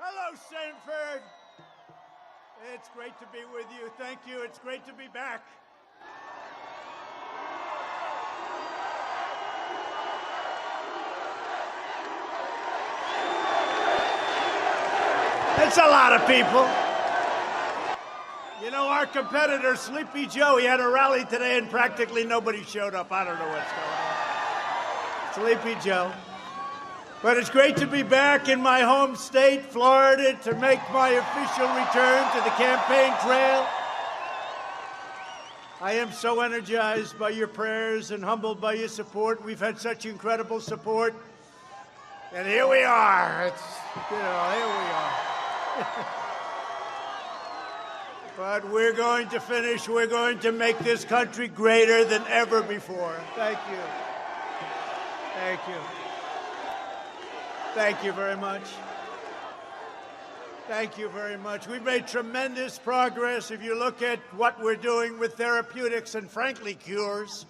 Hello, Sanford. It's great to be with you. Thank you. It's great to be back. It's a lot of people. You know, our competitor, Sleepy Joe, he had a rally today and practically nobody showed up. I don't know what's going on. Sleepy Joe. But it's great to be back in my home state, Florida, to make my official return to the campaign trail. I am so energized by your prayers and humbled by your support. We've had such incredible support. And here we are. Here we are. But we're going to finish. We're going to make this country greater than ever before. Thank you. Thank you. Thank you very much. Thank you very much. We've made tremendous progress. If you look at what we're doing with therapeutics and, frankly, cures,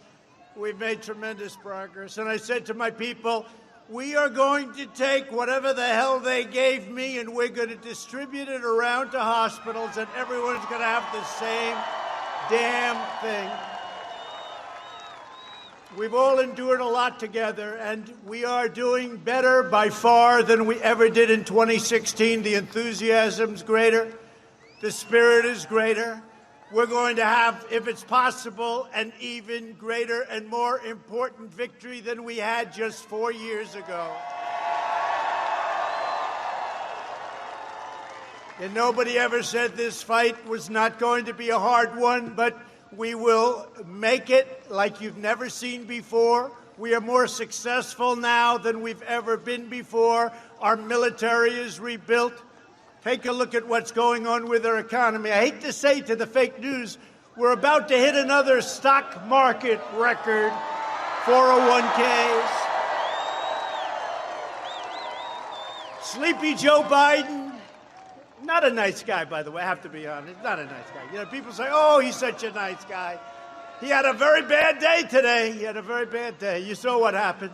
we've made tremendous progress. And I said to my people, we are going to take whatever the hell they gave me and we're going to distribute it around to hospitals and everyone's going to have the same damn thing. We've all endured a lot together, and we are doing better by far than we ever did in 2016. The enthusiasm's greater. The spirit is greater. We're going to have, if it's possible, an even greater and more important victory than we had just 4 years ago. And nobody ever said this fight was not going to be a hard one, but we will make it like you've never seen before. We are more successful now than we've ever been before. Our military is rebuilt. Take a look at what's going on with our economy. I hate to say to the fake news, we're about to hit another stock market record, 401ks. Sleepy Joe Biden, not a nice guy, by the way, I have to be honest. Not a nice guy. You know, people say, oh, he's such a nice guy. He had a very bad day today. He had a very bad day. You saw what happened.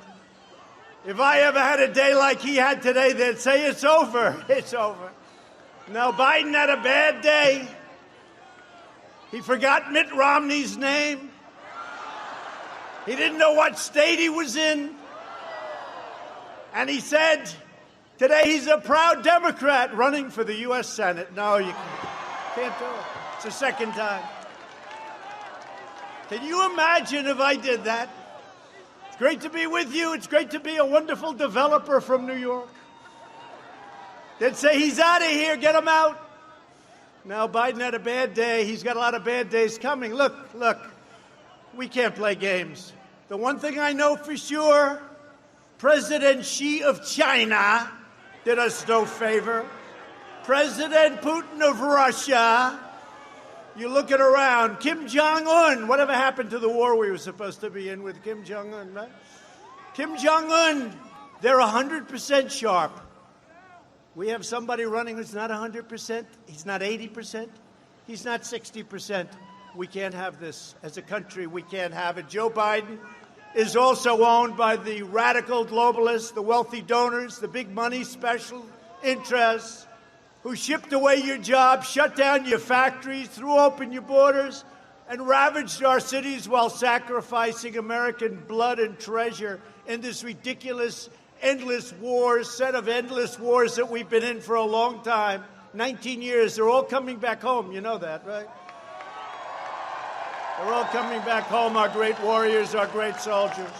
If I ever had a day like he had today, they'd say it's over. It's over. No, Biden had a bad day. He forgot Mitt Romney's name. He didn't know what state he was in. And he said today he's a proud Democrat running for the U.S. Senate. No, you can't do it. It's the second time. Can you imagine if I did that? It's great to be with you. It's great to be a wonderful developer from New York. They'd say, he's out of here, get him out. Now, Biden had a bad day. He's got a lot of bad days coming. Look, we can't play games. The one thing I know for sure, President Xi of China did us no favor. President Putin of Russia, you look at around, Kim Jong-un, whatever happened to the war we were supposed to be in with Kim Jong-un, right? Kim Jong-un, they're 100% sharp. We have somebody running who's not 100%. He's not 80%. He's not 60%. We can't have this. As a country, we can't have it. Joe Biden is also owned by the radical globalists, the wealthy donors, the big money special interests who shipped away your jobs, shut down your factories, threw open your borders, and ravaged our cities while sacrificing American blood and treasure in this ridiculous endless wars, set of endless wars that we've been in for a long time. 19 years. They're all coming back home. You know that, right? They're all coming back home, our great warriors, our great soldiers.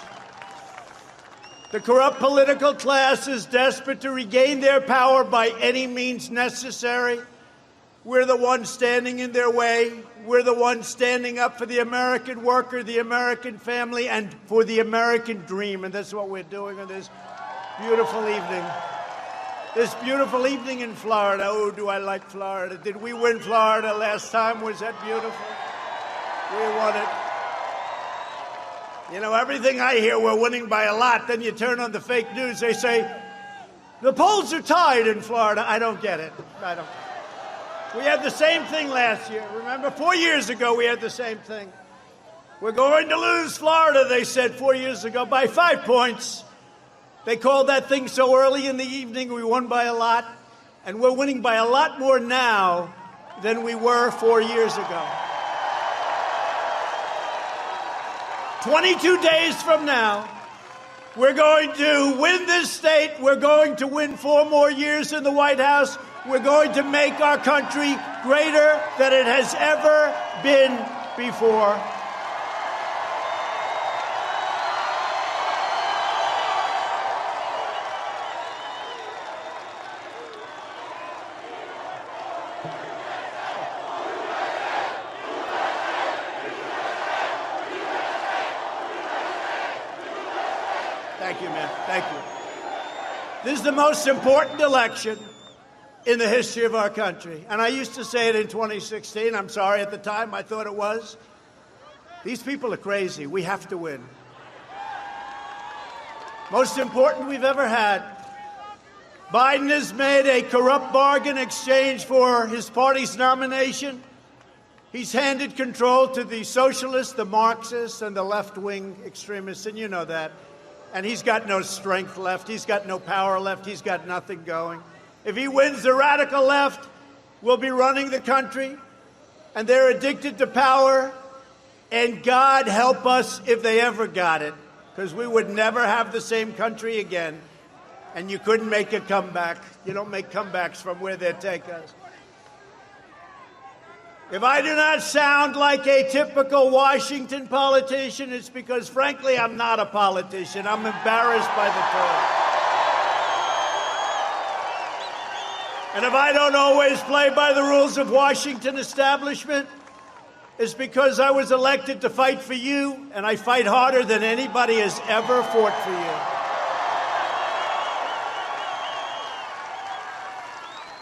The corrupt political class is desperate to regain their power by any means necessary. We're the ones standing in their way. We're the ones standing up for the American worker, the American family, and for the American dream. And that's what we're doing on this beautiful evening. This beautiful evening in Florida. Oh, do I like Florida. Did we win Florida last time? Was that beautiful? We won it. You know, everything I hear, we're winning by a lot. Then you turn on the fake news, they say, the polls are tied in Florida. I don't get it. I don't. We had the same thing last year. Remember, 4 years ago, we had the same thing. We're going to lose Florida, they said 4 years ago, by 5 points. They called that thing so early in the evening, we won by a lot. And we're winning by a lot more now than we were 4 years ago. 22 days from now, we're going to win this state. We're going to win 4 more years in the White House. We're going to make our country greater than it has ever been before. Thank you, man. Thank you. This is the most important election in the history of our country. And I used to say it in 2016. I'm sorry, at the time I thought it was. These people are crazy. We have to win. Most important we've ever had. Biden has made a corrupt bargain in exchange for his party's nomination. He's handed control to the socialists, the Marxists, and the left-wing extremists, and you know that. And he's got no strength left. He's got no power left. He's got nothing going. If he wins, the radical left will be running the country, and they're addicted to power. And God help us if they ever got it, because we would never have the same country again. And you couldn't make a comeback. You don't make comebacks from where they take us. If I do not sound like a typical Washington politician, it's because, frankly, I'm not a politician. I'm embarrassed by the term. And if I don't always play by the rules of Washington establishment, it's because I was elected to fight for you, and I fight harder than anybody has ever fought for you.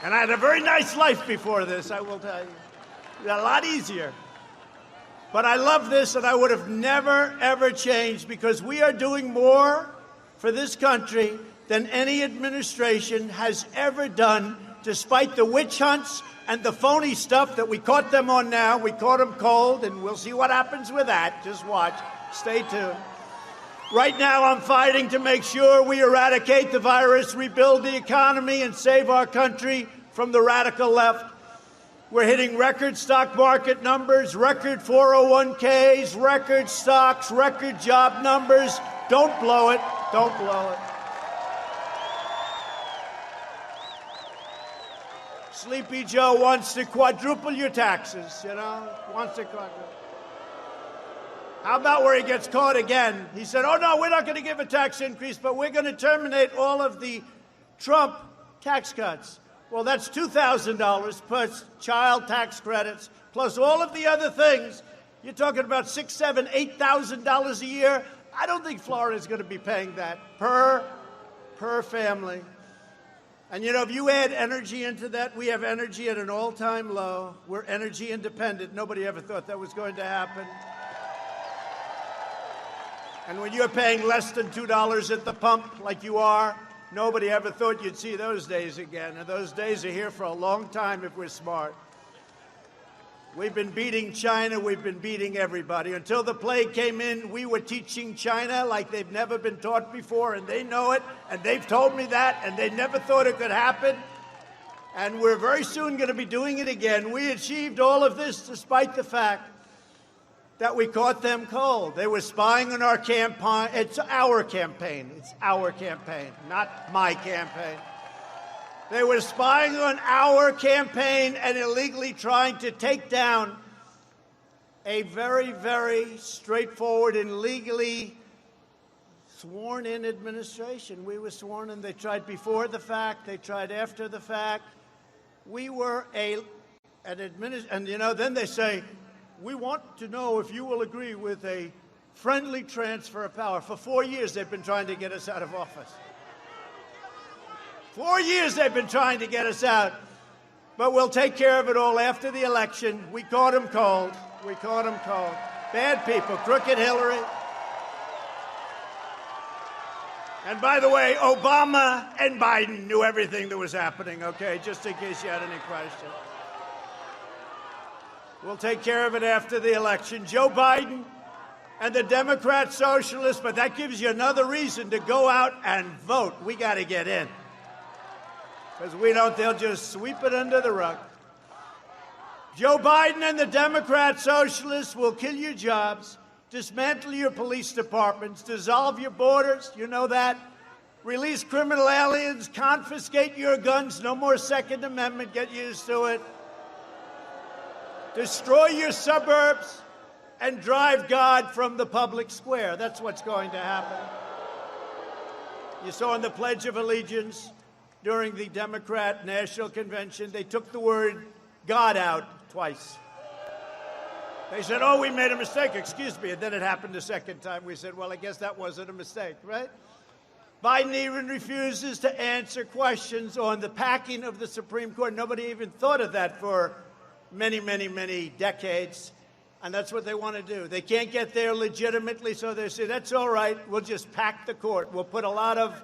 And I had a very nice life before this, I will tell you. A lot easier. But I love this, and I would have never, ever changed, because we are doing more for this country than any administration has ever done, despite the witch hunts and the phony stuff that we caught them on now. We caught them cold, and we'll see what happens with that. Just watch. Stay tuned. Right now, I'm fighting to make sure we eradicate the virus, rebuild the economy, and save our country from the radical left. We're hitting record stock market numbers, record 401ks, record stocks, record job numbers. Don't blow it. Don't blow it. Sleepy Joe wants to quadruple your taxes, wants to quadruple. How about where he gets caught again? He said, oh, no, we're not going to give a tax increase, but we're going to terminate all of the Trump tax cuts. Well, that's $2,000 plus child tax credits, plus all of the other things. You're talking about $6,000, $7,000, $8,000 a year. I don't think Florida is going to be paying that per family. And, if you add energy into that, we have energy at an all-time low. We're energy independent. Nobody ever thought that was going to happen. And when you're paying less than $2 at the pump like you are, nobody ever thought you'd see those days again. And those days are here for a long time if we're smart. We've been beating China. We've been beating everybody. Until the plague came in, we were teaching China like they've never been taught before, and they know it, and they've told me that, and they never thought it could happen. And we're very soon going to be doing it again. We achieved all of this despite the fact that we caught them cold. They were spying on our campaign. It's our campaign. It's our campaign, not my campaign. They were spying on our campaign and illegally trying to take down a very, very straightforward and legally sworn-in administration. We were sworn in. They tried before the fact. They tried after the fact. We were an administration. And, then they say, we want to know if you will agree with a friendly transfer of power. For 4 years, they've been trying to get us out of office. 4 years they've been trying to get us out. But we'll take care of it all after the election. We caught them cold. We caught them cold. Bad people. Crooked Hillary. And by the way, Obama and Biden knew everything that was happening, okay? Just in case you had any questions. We'll take care of it after the election. Joe Biden and the Democrat socialists, but that gives you another reason to go out and vote. We got to get in. Because we don't, they'll just sweep it under the rug. Joe Biden and the Democrat socialists will kill your jobs, dismantle your police departments, dissolve your borders, you know that, release criminal aliens, confiscate your guns, no more Second Amendment, get used to it, destroy your suburbs, and drive God from the public square. That's what's going to happen. You saw in the Pledge of Allegiance during the Democrat National Convention, they took the word God out twice. They said, oh, we made a mistake, excuse me, and then it happened the second time. We said, well, I guess that wasn't a mistake, right? Biden even refuses to answer questions on the packing of the Supreme Court. Nobody even thought of that for many, many, many decades, and that's what they want to do. They can't get there legitimately, so they say, that's all right, we'll just pack the court. We'll put a lot of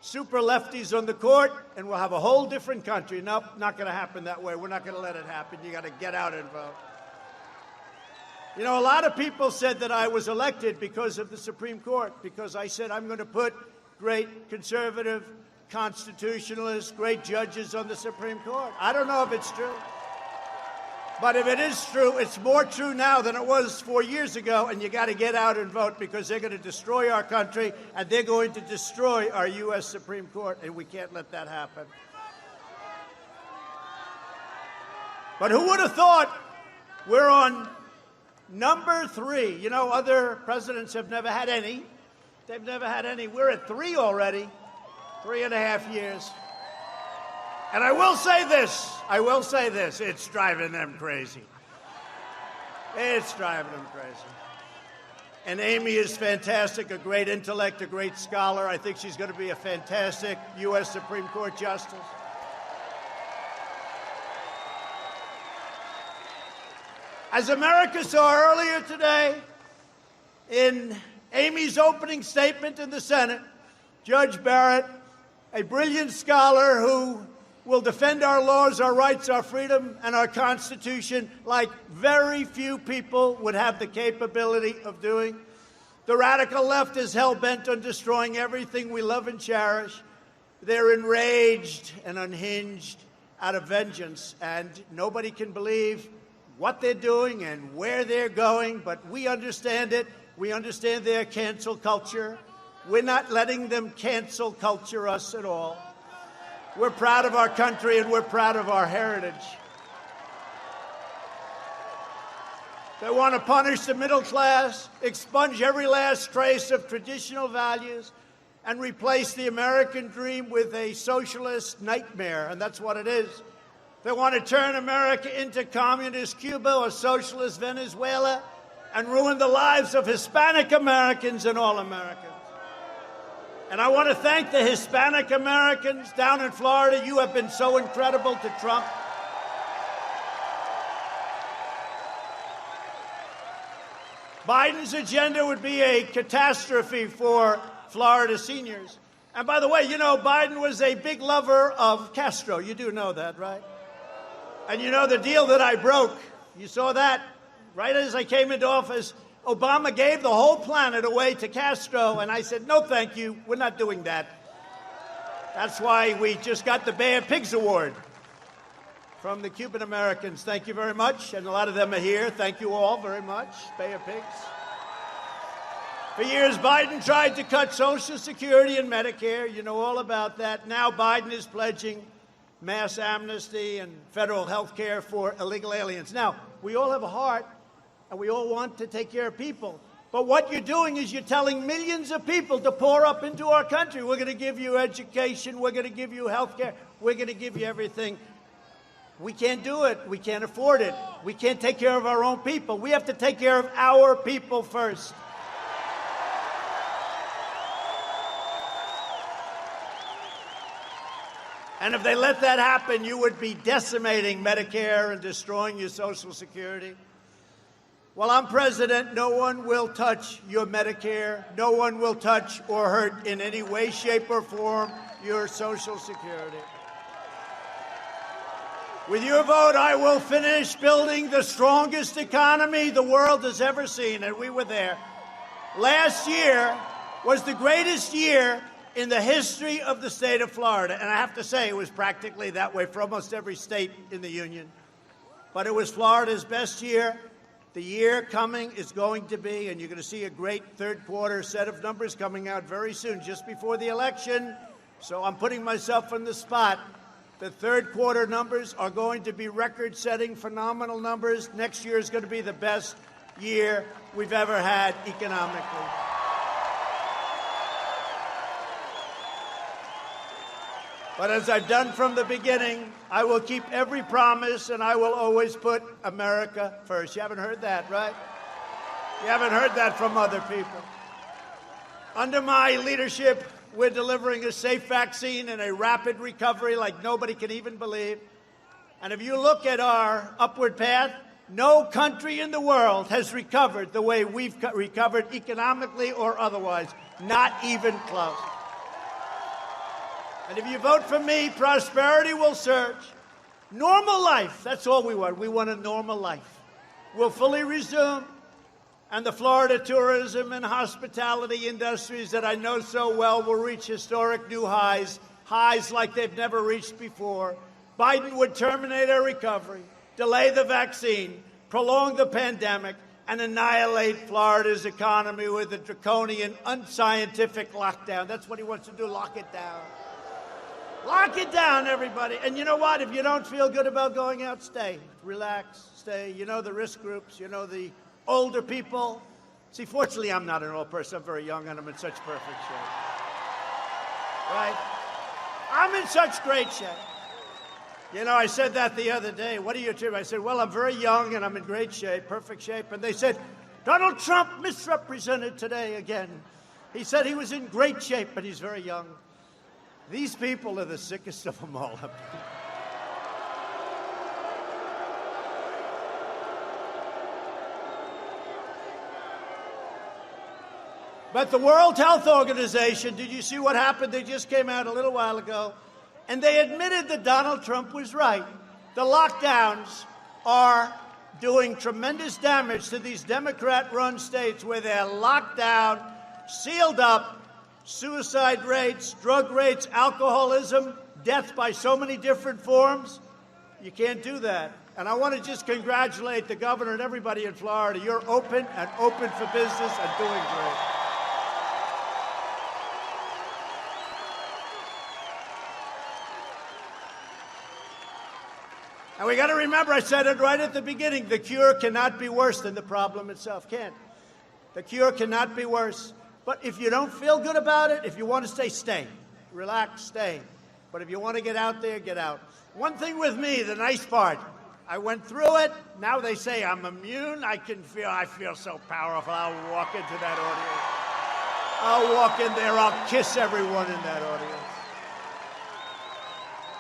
super lefties on the court, and we'll have a whole different country. Nope, not going to happen that way. We're not going to let it happen. You got to get out and vote. You know, a lot of people said that I was elected because of the Supreme Court, because I said I'm going to put great conservative, constitutionalists, great judges on the Supreme Court. I don't know if it's true. But if it is true, it's more true now than it was 4 years ago, and you got to get out and vote because they're going to destroy our country, and they're going to destroy our U.S. Supreme Court, and we can't let that happen. But who would have thought we're on number 3? You know, other presidents have never had any. They've never had any. We're at 3 already, 3.5 years. And I will say this, it's driving them crazy. It's driving them crazy. And Amy is fantastic, a great intellect, a great scholar. I think she's going to be a fantastic U.S. Supreme Court justice. As America saw earlier today, in Amy's opening statement in the Senate, Judge Barrett, a brilliant scholar who will defend our laws, our rights, our freedom, and our Constitution like very few people would have the capability of doing. The radical left is hell-bent on destroying everything we love and cherish. They're enraged and unhinged out of vengeance, and nobody can believe what they're doing and where they're going, but we understand it. We understand their cancel culture. We're not letting them cancel culture us at all. We're proud of our country and we're proud of our heritage. They want to punish the middle class, expunge every last trace of traditional values, and replace the American dream with a socialist nightmare, and that's what it is. They want to turn America into communist Cuba or socialist Venezuela and ruin the lives of Hispanic Americans and all Americans. And I want to thank the Hispanic Americans down in Florida. You have been so incredible to Trump. Biden's agenda would be a catastrophe for Florida seniors. And by the way, you know, Biden was a big lover of Castro. You do know that, right? And you know the deal that I broke. You saw that right as I came into office. Obama gave the whole planet away to Castro, and I said, no, thank you. We're not doing that. That's why we just got the Bay of Pigs Award from the Cuban Americans. Thank you very much, and a lot of them are here. Thank you all very much, Bay of Pigs. For years, Biden tried to cut Social Security and Medicare. You know all about that. Now Biden is pledging mass amnesty and federal health care for illegal aliens. Now, we all have a heart, and we all want to take care of people. But what you're doing is you're telling millions of people to pour up into our country. We're going to give you education. We're going to give you health care. We're going to give you everything. We can't do it. We can't afford it. We can't take care of our own people. We have to take care of our people first. And if they let that happen, you would be decimating Medicare and destroying your Social Security. While I'm president, no one will touch your Medicare. No one will touch or hurt in any way, shape, or form your Social Security. With your vote, I will finish building the strongest economy the world has ever seen, and we were there. Last year was the greatest year in the history of the state of Florida. And I have to say, it was practically that way for almost every state in the union. But it was Florida's best year. The year coming is going to be, and you're going to see a great third quarter set of numbers coming out very soon, just before the election. So I'm putting myself on the spot. The third quarter numbers are going to be record-setting, phenomenal numbers. Next year is going to be the best year we've ever had economically. But as I've done from the beginning, I will keep every promise, and I will always put America first. You haven't heard that, right? You haven't heard that from other people. Under my leadership, we're delivering a safe vaccine and a rapid recovery like nobody can even believe. And if you look at our upward path, no country in the world has recovered the way we've recovered economically or otherwise, not even close. And if you vote for me, prosperity will surge. Normal life, that's all we want. We want a normal life. We'll fully resume. And the Florida tourism and hospitality industries that I know so well will reach historic new highs, highs like they've never reached before. Biden would terminate our recovery, delay the vaccine, prolong the pandemic, and annihilate Florida's economy with a draconian, unscientific lockdown. That's what he wants to do, lock it down. Lock it down, everybody. And you know what? If you don't feel good about going out, stay. Relax, stay. You know the risk groups. You know the older people. See, fortunately, I'm not an old person. I'm very young, and I'm in such perfect shape. Right? I'm in such great shape. You know, I said that the other day. What are you doing? I said, well, I'm very young, and I'm in great shape, perfect shape. And they said, Donald Trump misrepresented today again. He said he was in great shape, but he's very young. These people are the sickest of them all. But the World Health Organization, did you see what happened? They just came out a little while ago, and they admitted that Donald Trump was right. The lockdowns are doing tremendous damage to these Democrat-run states where they're locked down, sealed up. Suicide rates, drug rates, alcoholism, death by so many different forms. You can't do that. And I want to just congratulate the governor and everybody in Florida. You're open and open for business and doing great. And we got to remember, I said it right at the beginning, the cure cannot be worse than the problem itself. Can't. The cure cannot be worse. But if you don't feel good about it, if you want to stay, stay. Relax, stay. But if you want to get out there, get out. One thing with me, the nice part, I went through it. Now they say I'm immune. I feel so powerful. I'll walk into that audience. I'll walk in there. I'll kiss everyone in that audience.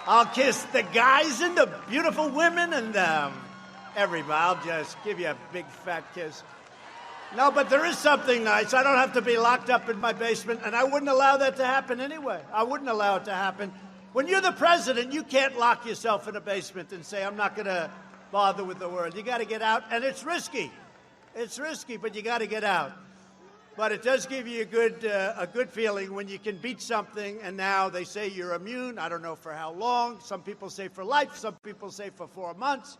I'll kiss the guys and the beautiful women and everybody. I'll just give you a big fat kiss. No, but there is something nice. I don't have to be locked up in my basement, and I wouldn't allow that to happen anyway. I wouldn't allow it to happen. When you're the president, you can't lock yourself in a basement and say, I'm not going to bother with the world. You got to get out, and it's risky. It's risky, but you got to get out. But it does give you a good feeling when you can beat something, and now they say you're immune. I don't know for how long. Some people say for life. Some people say for 4 months.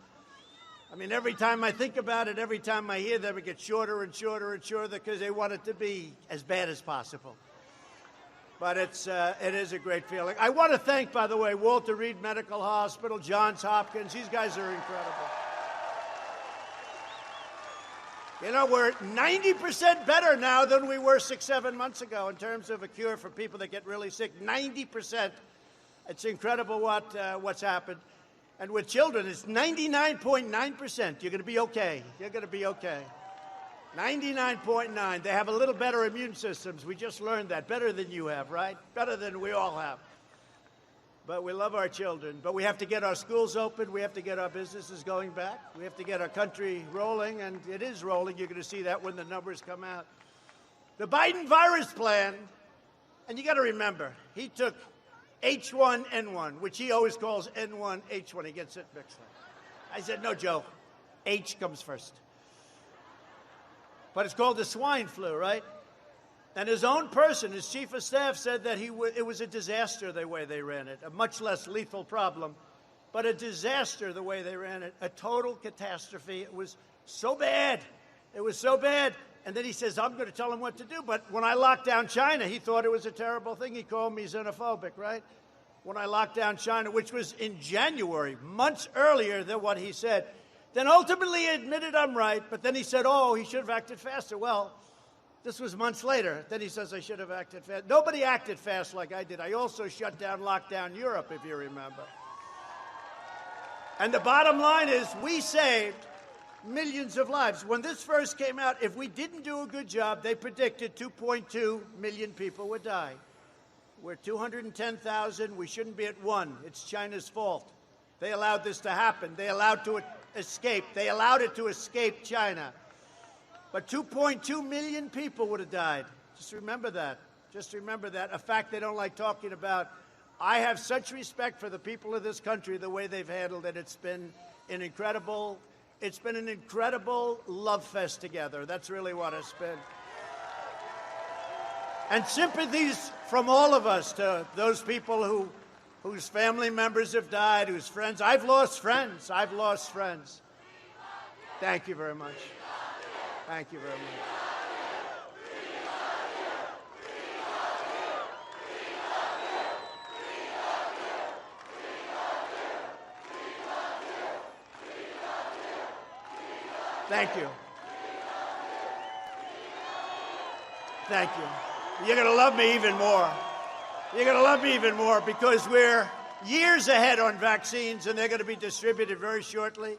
I mean, every time I think about it, every time I hear them, it gets shorter and shorter and shorter because they want it to be as bad as possible. But it is a great feeling. I want to thank, by the way, Walter Reed Medical Hospital, Johns Hopkins. These guys are incredible. You know, we're 90% better now than we were 6-7 months ago in terms of a cure for people that get really sick. 90%. It's incredible what's happened. And with children, it's 99.9%. You're going to be okay. You're going to be okay. 99.9. They have a little better immune systems. We just learned that. Better than you have, right? Better than we all have. But we love our children. But we have to get our schools open. We have to get our businesses going back. We have to get our country rolling, and it is rolling. You're going to see that when the numbers come out. The Biden virus plan, and you got to remember, he took H1N1, which he always calls N1H1. He gets it mixed up. I said, no, Joe, H comes first. But it's called the swine flu, right? And his own person, his chief of staff, said that it was a disaster the way they ran it, a much less lethal problem, but a disaster the way they ran it, a total catastrophe. It was so bad. It was so bad. And then he says, I'm going to tell him what to do. But when I locked down China, he thought it was a terrible thing. He called me xenophobic, right? When I locked down China, which was in January, months earlier than what he said. Then ultimately he admitted I'm right, but then he said, oh, he should have acted faster. Well, this was months later. Then he says I should have acted fast. Nobody acted fast like I did. I also shut down, locked down Europe, if you remember. And the bottom line is we saved millions of lives. When this first came out, if we didn't do a good job, they predicted 2.2 million people would die. We're 210,000. We shouldn't be at 1. It's China's fault. They allowed this to happen. They allowed to escape. They allowed it to escape China. But 2.2 million people would have died. Just remember that. Just remember that. A fact they don't like talking about. I have such respect for the people of this country, the way they've handled it. It's been an incredible love fest together. That's really what it's been. And sympathies from all of us to those people whose family members have died, whose friends. I've lost friends. I've lost friends. Thank you very much. Thank you very much. Thank you. Thank you. You're going to love me even more. You're going to love me even more because we're years ahead on vaccines, and they're going to be distributed very shortly.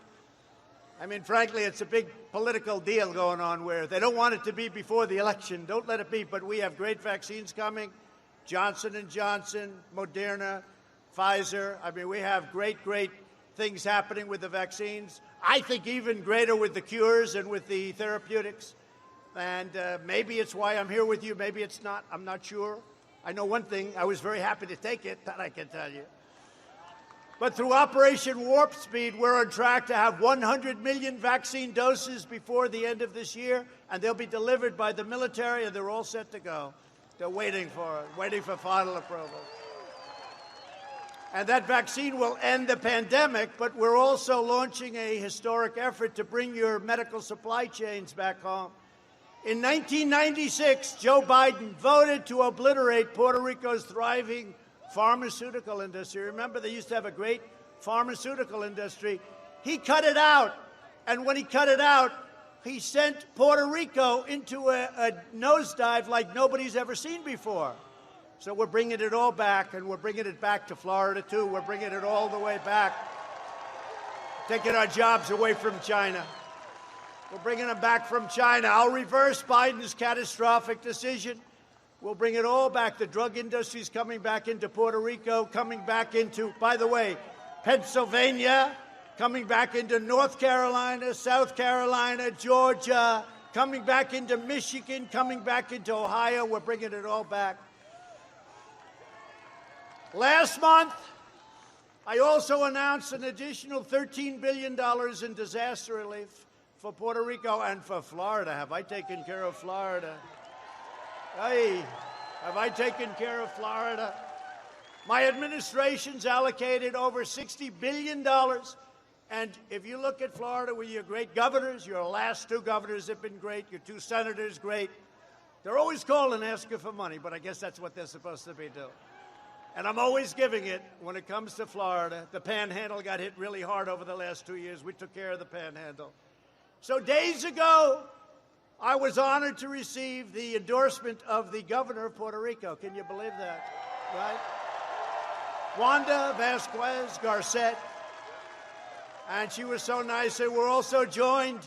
I mean, frankly, it's a big political deal going on where they don't want it to be before the election. Don't let it be. But we have great vaccines coming. Johnson & Johnson, Moderna, Pfizer. I mean, we have great things happening with the vaccines. I think even greater with the cures and with the therapeutics. And maybe it's why I'm here with you. Maybe it's not. I'm not sure. I know one thing. I was very happy to take it. That I can tell you. But through Operation Warp Speed, we're on track to have 100 million vaccine doses before the end of this year, and they'll be delivered by the military, and they're all set to go. They're waiting for final approval. And that vaccine will end the pandemic, but we're also launching a historic effort to bring your medical supply chains back home. In 1996, Joe Biden voted to obliterate Puerto Rico's thriving pharmaceutical industry. Remember, they used to have a great pharmaceutical industry. He cut it out. And when he cut it out, he sent Puerto Rico into a nosedive like nobody's ever seen before. So we're bringing it all back, and we're bringing it back to Florida, too. We're bringing it all the way back, taking our jobs away from China. We're bringing them back from China. I'll reverse Biden's catastrophic decision. We'll bring it all back. The drug industry's coming back into Puerto Rico, coming back into, by the way, Pennsylvania, coming back into North Carolina, South Carolina, Georgia, coming back into Michigan, coming back into Ohio. We're bringing it all back. Last month, I also announced an additional $13 billion in disaster relief for Puerto Rico and for Florida. Have I taken care of Florida? Hey, have I taken care of Florida? My administration's allocated over $60 billion. And if you look at Florida with your great governors, your last 2 governors have been great, your 2 senators, great. They're always calling and asking for money, but I guess that's what they're supposed to be doing. And I'm always giving it when it comes to Florida. The Panhandle got hit really hard over the last 2 years. We took care of the Panhandle. So days ago, I was honored to receive the endorsement of the governor of Puerto Rico. Can you believe that? Right? Wanda Vasquez Garcet. And she was so nice. And we're also joined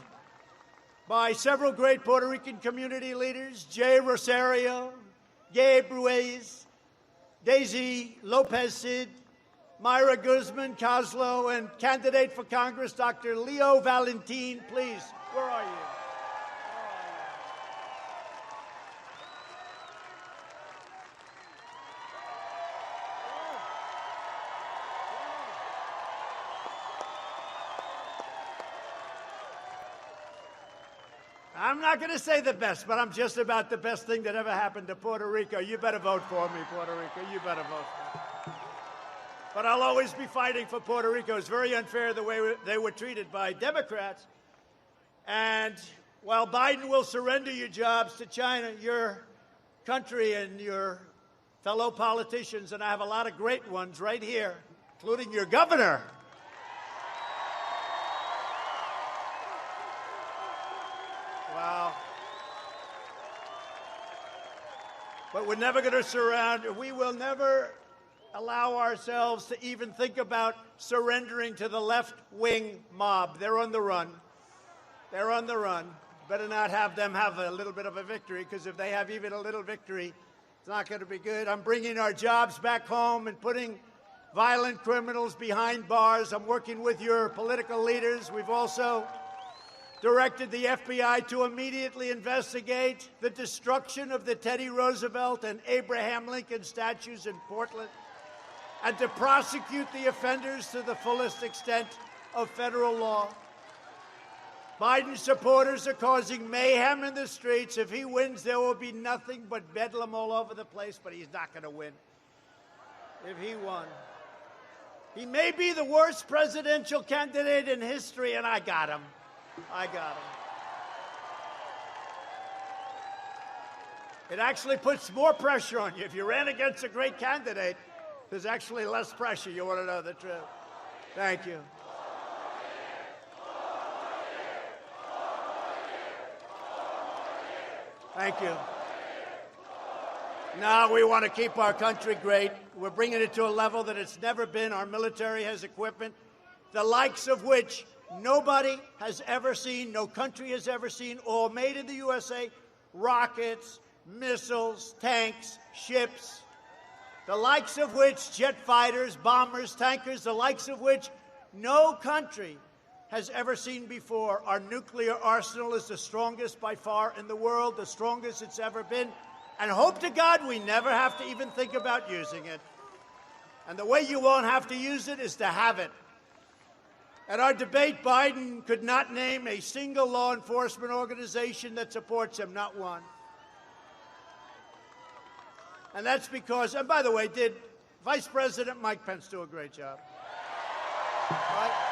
by several great Puerto Rican community leaders, Jay Rosario, Gabe Ruiz, Daisy Lopez Cid, Myra Guzman Coslo, and candidate for Congress, Dr. Leo Valentin. Please, where are you? I'm not going to say the best, but I'm just about the best thing that ever happened to Puerto Rico. You better vote for me, Puerto Rico. You better vote for me. But I'll always be fighting for Puerto Rico. It's very unfair the way they were treated by Democrats. And while Biden will surrender your jobs to China, your country and your fellow politicians, and I have a lot of great ones right here, including your governor. Wow. But we're never going to we will never allow ourselves to even think about surrendering to the left-wing mob. They're on the run. They're on the run. Better not have them have a little bit of a victory, because if they have even a little victory, it's not going to be good. I'm bringing our jobs back home and putting violent criminals behind bars. I'm working with your political leaders. We've also directed the FBI to immediately investigate the destruction of the Teddy Roosevelt and Abraham Lincoln statues in Portland and to prosecute the offenders to the fullest extent of federal law. Biden supporters are causing mayhem in the streets. If he wins, there will be nothing but bedlam all over the place, but he's not going to win. If he won. He may be the worst presidential candidate in history, and I got him. I got him. It actually puts more pressure on you. If you ran against a great candidate, there's actually less pressure. You want to know the truth. Thank you. Thank you. Now we want to keep our country great. We're bringing it to a level that it's never been. Our military has equipment, the likes of which nobody has ever seen, no country has ever seen, all made in the USA, rockets, missiles, tanks, ships, the likes of which jet fighters, bombers, tankers, the likes of which no country has ever seen before. Our nuclear arsenal is the strongest by far in the world, the strongest it's ever been. And hope to God we never have to even think about using it. And the way you won't have to use it is to have it. At our debate, Biden could not name a single law enforcement organization that supports him, not one. And that's because, and by the way, did Vice President Mike Pence do a great job? Right?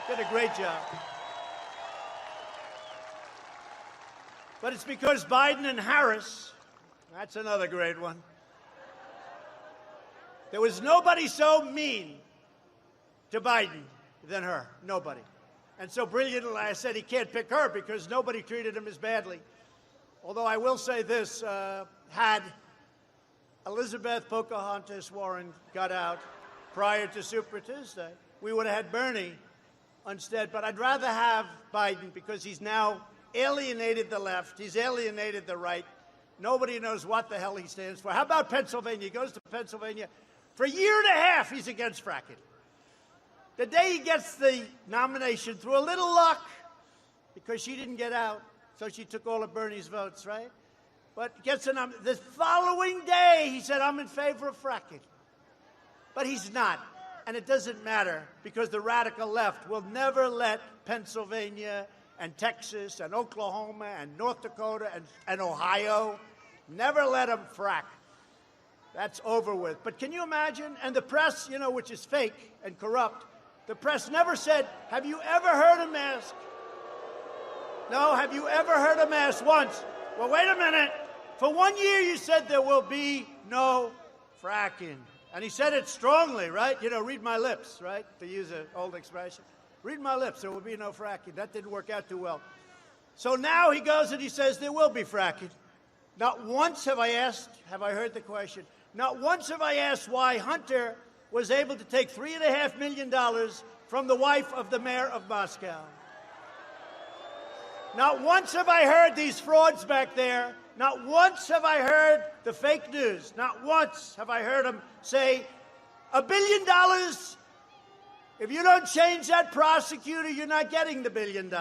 Did a great job. But it's because Biden and Harris, that's another great one. There was nobody so mean to Biden than her. Nobody. And so brilliantly, I said he can't pick her because nobody treated him as badly. Although I will say this, had Elizabeth Pocahontas Warren got out prior to Super Tuesday, we would have had Bernie instead. But I'd rather have Biden because he's now alienated the left. He's alienated the right. Nobody knows what the hell he stands for. How about Pennsylvania? He goes to Pennsylvania. For a year and a half, he's against fracking. The day he gets the nomination, through a little luck, because she didn't get out, so she took all of Bernie's votes, right? But gets a nomination. The following day, he said, I'm in favor of fracking. But he's not. And it doesn't matter, because the radical left will never let Pennsylvania and Texas and Oklahoma and North Dakota and Ohio, never let them frack. That's over with. But can you imagine? And the press, you know, which is fake and corrupt, the press never said, have you ever heard him ask? No, have you ever heard him ask once? Well, wait a minute. For 1 year you said there will be no fracking. And he said it strongly, right? You know, read my lips, right? To use an old expression. Read my lips, there will be no fracking. That didn't work out too well. So now he goes and he says there will be fracking. Not once have I heard the question. Not once have I asked why Hunter was able to take $3.5 million from the wife of the mayor of Moscow. Not once have I heard these frauds back there. Not once have I heard the fake news. Not once have I heard him say, $1 billion, if you don't change that prosecutor, you're not getting the $1 billion.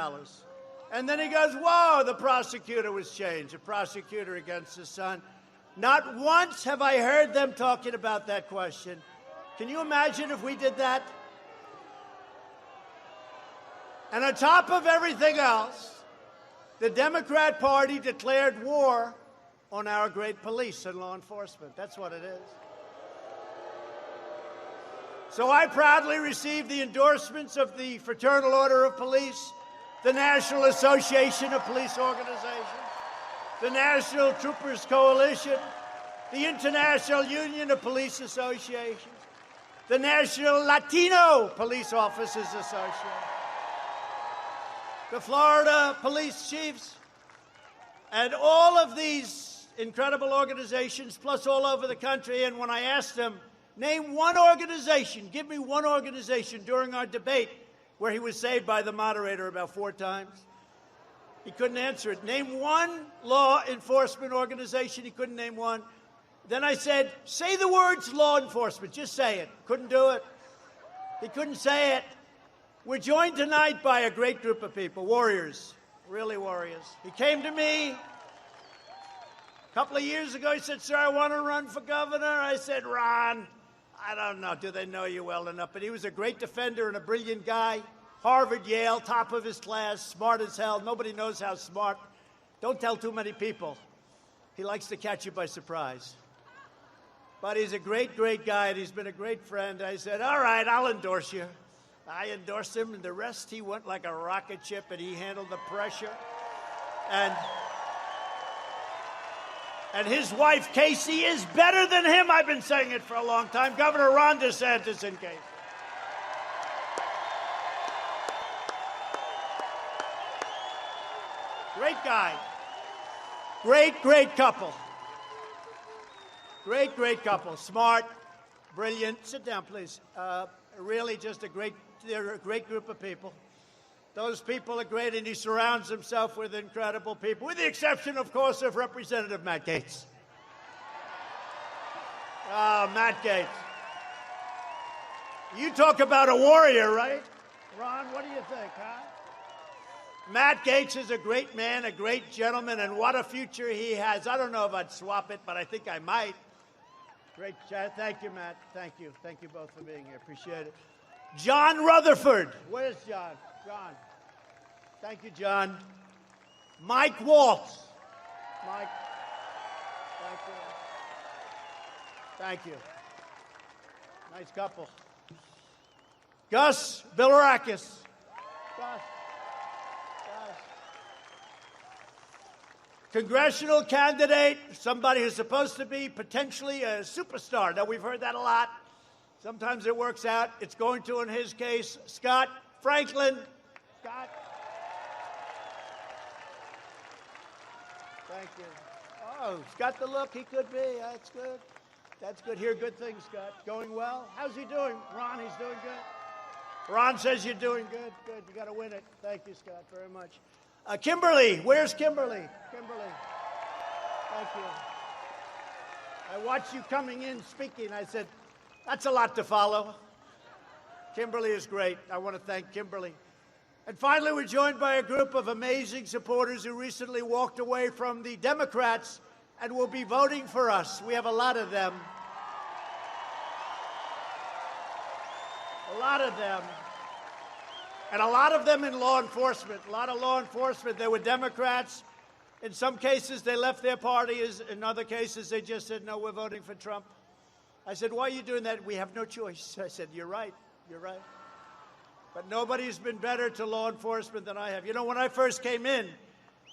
And then he goes, whoa, the prosecutor was changed, a prosecutor against his son. Not once have I heard them talking about that question. Can you imagine if we did that? And on top of everything else, the Democrat Party declared war on our great police and law enforcement. That's what it is. So I proudly received the endorsements of the Fraternal Order of Police, the National Association of Police Organizations, the National Troopers Coalition, the International Union of Police Associations, the National Latino Police Officers Association, the Florida Police Chiefs, and all of these incredible organizations, plus all over the country. And when I asked them, name one organization, give me one organization during our debate where he was saved by the moderator about 4 times, he couldn't answer it. Name one law enforcement organization, he couldn't name one. Then I said, say the words law enforcement, just say it. Couldn't do it. He couldn't say it. We're joined tonight by a great group of people, warriors, really warriors. He came to me a couple of years ago. He said, sir, I want to run for governor. I said, Ron, I don't know, do they know you well enough? But he was a great defender and a brilliant guy. Harvard, Yale, top of his class, smart as hell. Nobody knows how smart. Don't tell too many people. He likes to catch you by surprise. But he's a great, great guy, and he's been a great friend. I said, all right, I'll endorse you. I endorsed him, and the rest, he went like a rocket ship, and he handled the pressure. And his wife, Casey, is better than him. I've been saying it for a long time. Governor Ron DeSantis in case. Great guy. Great, great couple. Great, great couple. Smart, brilliant. Sit down, please. Really just they're a great group of people. Those people are great, and he surrounds himself with incredible people, with the exception, of course, of Representative Matt Gaetz. Matt Gaetz. You talk about a warrior, right? Ron, what do you think, huh? Matt Gaetz is a great man, a great gentleman, and what a future he has. I don't know if I'd swap it, but I think I might. Great chat. Thank you, Matt. Thank you. Thank you both for being here. Appreciate it. John Rutherford. Where's John? John. Thank you, John. Mike Waltz. Mike. Thank you. Thank you. Nice couple. Gus Bilirakis. Gus. Congressional candidate, somebody who's supposed to be potentially a superstar. Now, we've heard that a lot. Sometimes it works out. It's going to, in his case, Scott Franklin. Scott. Thank you. Oh, he's got the look he could be. That's good. That's good. Hear good things, Scott. Going well. How's he doing? Ron, he's doing good. Ron says you're doing good. Good. You got to win it. Thank you, Scott, very much. Kimberly. Where's Kimberly? Kimberly. Thank you. I watched you coming in speaking. I said, that's a lot to follow. Kimberly is great. I want to thank Kimberly. And finally, we're joined by a group of amazing supporters who recently walked away from the Democrats and will be voting for us. We have a lot of them. A lot of them. And a lot of them in law enforcement. A lot of law enforcement. They were Democrats. In some cases, they left their parties. In other cases, they just said, no, we're voting for Trump. I said, why are you doing that? We have no choice. I said, you're right. You're right. But nobody's been better to law enforcement than I have. You know, when I first came in,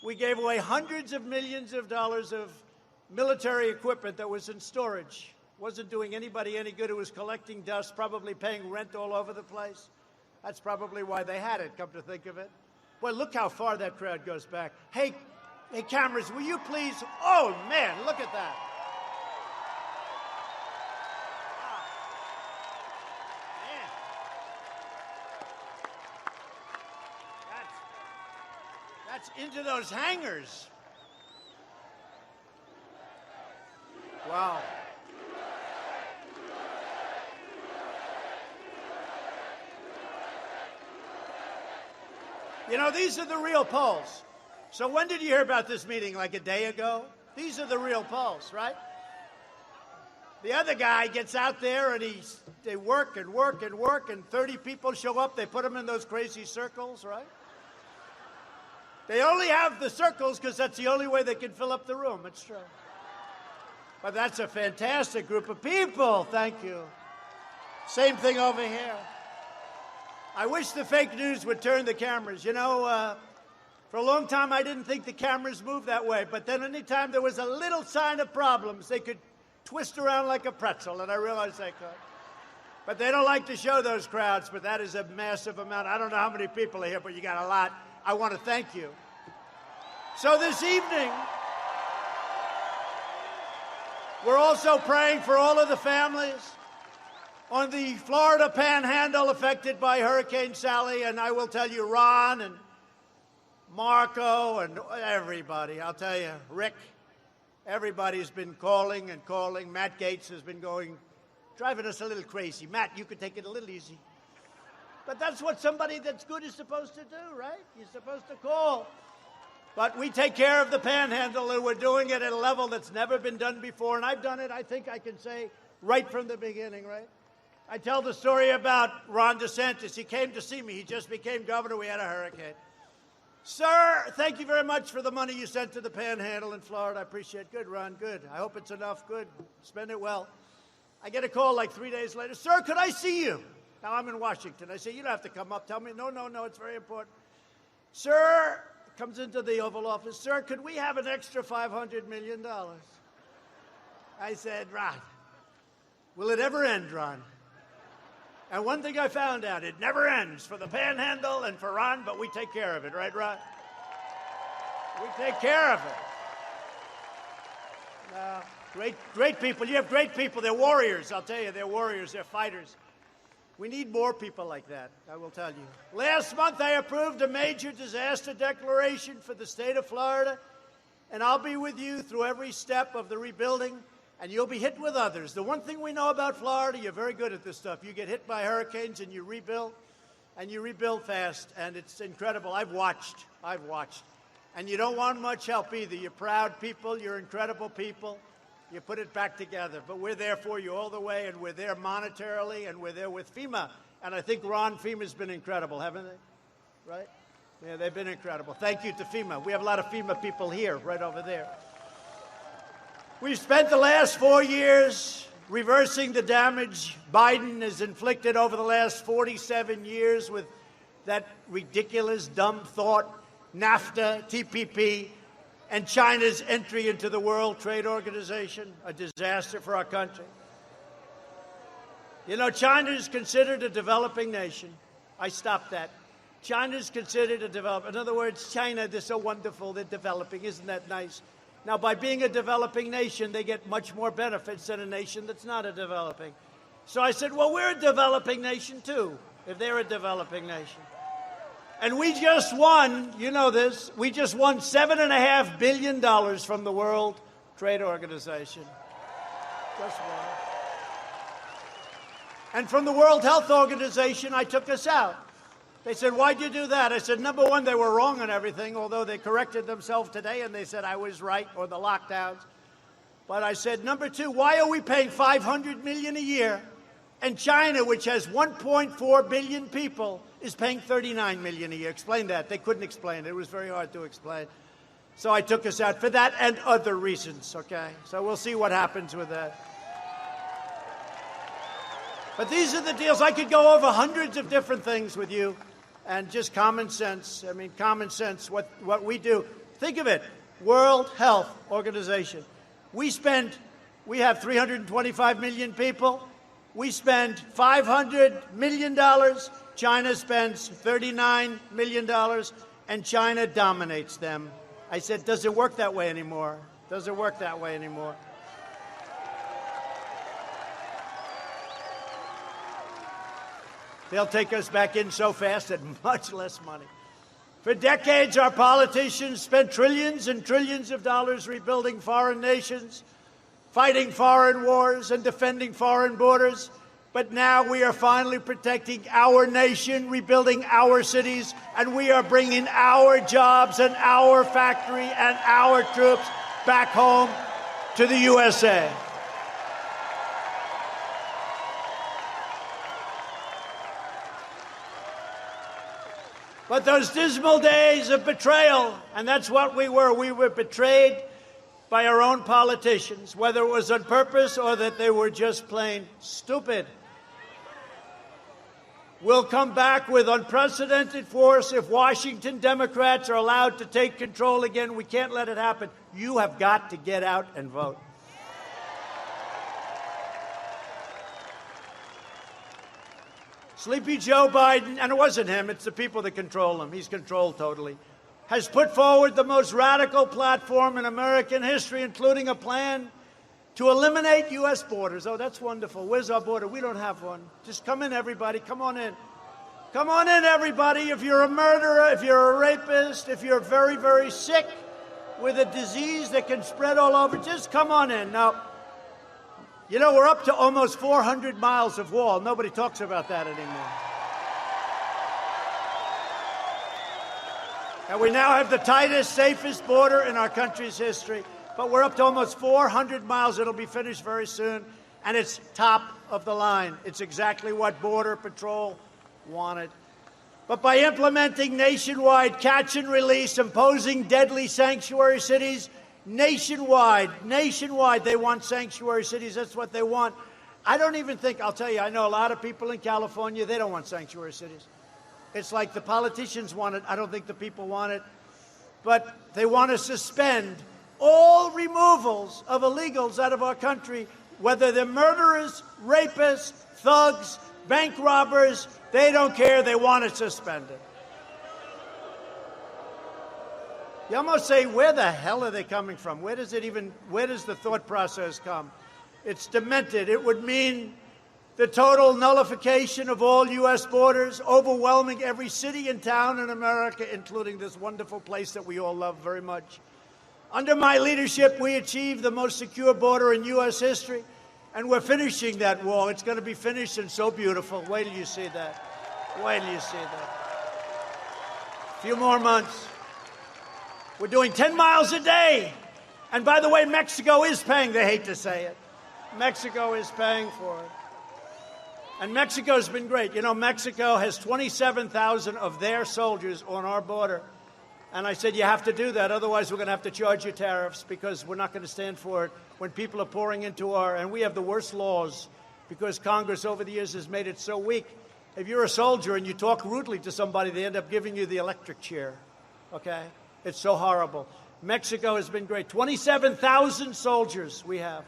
we gave away hundreds of millions of dollars of military equipment that was in storage. Wasn't doing anybody any good. It was collecting dust, probably paying rent all over the place. That's probably why they had it, come to think of it. Boy, look how far that crowd goes back. Hey, cameras, will you please? Oh, man, look at that. That's into those hangars. Wow. You know, these are the real polls. So when did you hear about this meeting? Like a day ago? These are the real polls, right? The other guy gets out there and he they work and work and work, and 30 people show up. They put them in those crazy circles, right? They only have the circles because that's the only way they can fill up the room. It's true. But that's a fantastic group of people. Thank you. Same thing over here. I wish the fake news would turn the cameras. You know, for a long time, I didn't think the cameras moved that way. But then anytime there was a little sign of problems, they could twist around like a pretzel, and I realized they could. But they don't like to show those crowds, but that is a massive amount. I don't know how many people are here, but you got a lot. I want to thank you. So this evening, we're also praying for all of the families on the Florida Panhandle affected by Hurricane Sally, and I will tell you, Ron and Marco and everybody, I'll tell you, Rick, everybody's been calling and calling. Matt Gaetz has been driving us a little crazy. Matt, you could take it a little easy. But that's what somebody that's good is supposed to do, right? You're supposed to call. But we take care of the Panhandle, and we're doing it at a level that's never been done before. And I've done it, I think I can say, right from the beginning, right? I tell the story about Ron DeSantis. He came to see me. He just became governor. We had a hurricane. Sir, thank you very much for the money you sent to the Panhandle in Florida. I appreciate it. Good, Ron, good. I hope it's enough. Good. Spend it well. I get a call like 3 days later. Sir, could I see you? Now, I'm in Washington. I say, you don't have to come up. Tell me, no, it's very important. Sir, comes into the Oval Office. Sir, could we have an extra $500 million? I said, Ron, will it ever end, Ron? And one thing I found out, it never ends for the Panhandle and for Ron, but we take care of it, right, Ron? We take care of it. Great people. You have great people. They're warriors, I'll tell you. They're warriors. They're fighters. We need more people like that, I will tell you. Last month, I approved a major disaster declaration for the state of Florida, and I'll be with you through every step of the rebuilding, and you'll be hit with others. The one thing we know about Florida, you're very good at this stuff. You get hit by hurricanes, and you rebuild fast, and it's incredible. I've watched. And you don't want much help either. You're proud people. You're incredible people. You put it back together. But we're there for you all the way, and we're there monetarily, and we're there with FEMA. And I think, Ron, FEMA's been incredible, haven't they? Right? Yeah, they've been incredible. Thank you to FEMA. We have a lot of FEMA people here, right over there. We've spent the last 4 years reversing the damage Biden has inflicted over the last 47 years with that ridiculous, dumb thought, NAFTA, TPP, and China's entry into the World Trade Organization, a disaster for our country. You know, China is considered a developing nation. I stopped that. China is considered a developing. In other words, China, they're so wonderful, they're developing. Isn't that nice? Now, by being a developing nation, they get much more benefits than a nation that's not a developing. So I said, well, we're a developing nation, too, if they're a developing nation. And we just won, you know this, we just won $7.5 billion from the World Trade Organization. Just won. And from the World Health Organization, I took us out. They said, why'd you do that? I said, number one, they were wrong on everything, although they corrected themselves today and they said I was right, or the lockdowns. But I said, number two, why are we paying $500 million a year? And China, which has 1.4 billion people, is paying $39 million a year. Explain that. They couldn't explain it. It was very hard to explain. So I took us out for that and other reasons, okay? So we'll see what happens with that. But these are the deals. I could go over hundreds of different things with you, and just common sense. I mean, common sense, what we do. Think of it, World Health Organization. We have 325 million people. We spend $500 million. China spends $39 million, and China dominates them. I said, does it work that way anymore? Does it work that way anymore? They'll take us back in so fast at much less money. For decades, our politicians spent trillions and trillions of dollars rebuilding foreign nations, fighting foreign wars, and defending foreign borders. But now we are finally protecting our nation, rebuilding our cities, and we are bringing our jobs and our factory and our troops back home to the USA. But those dismal days of betrayal, and that's what we were. We were betrayed by our own politicians, whether it was on purpose or that they were just plain stupid. We'll come back with unprecedented force if Washington Democrats are allowed to take control again. We can't let it happen. You have got to get out and vote. Sleepy Joe Biden, and it wasn't him, it's the people that control him. He's controlled totally. Has put forward the most radical platform in American history, including a plan to eliminate U.S. borders. Oh, that's wonderful. Where's our border? We don't have one. Just come in, everybody. Come on in. Come on in, everybody. If you're a murderer, if you're a rapist, if you're very, very sick with a disease that can spread all over, just come on in. Now, you know, we're up to almost 400 miles of wall. Nobody talks about that anymore. And we now have the tightest, safest border in our country's history. But we're up to almost 400 miles. It'll be finished very soon. And it's top of the line. It's exactly what Border Patrol wanted. But by implementing nationwide catch and release, imposing deadly sanctuary cities, nationwide, they want sanctuary cities. That's what they want. I don't even think, I'll tell you, I know a lot of people in California, they don't want sanctuary cities. It's like the politicians want it. I don't think the people want it. But they want to suspend all removals of illegals out of our country, whether they're murderers, rapists, thugs, bank robbers. They don't care. They want it suspended. You almost say, where the hell are they coming from? Where does the thought process come? It's demented. It would mean the total nullification of all U.S. borders, overwhelming every city and town in America, including this wonderful place that we all love very much. Under my leadership, we achieved the most secure border in U.S. history, and we're finishing that wall. It's going to be finished and so beautiful. Wait till you see that. Wait till you see that. A few more months. We're doing 10 miles a day. And by the way, Mexico is paying. They hate to say it. Mexico is paying for it. And Mexico's been great. You know, Mexico has 27,000 of their soldiers on our border. And I said, you have to do that. Otherwise, we're going to have to charge you tariffs because we're not going to stand for it when people are pouring into and we have the worst laws because Congress over the years has made it so weak. If you're a soldier and you talk rudely to somebody, they end up giving you the electric chair. Okay? It's so horrible. Mexico has been great. 27,000 soldiers we have.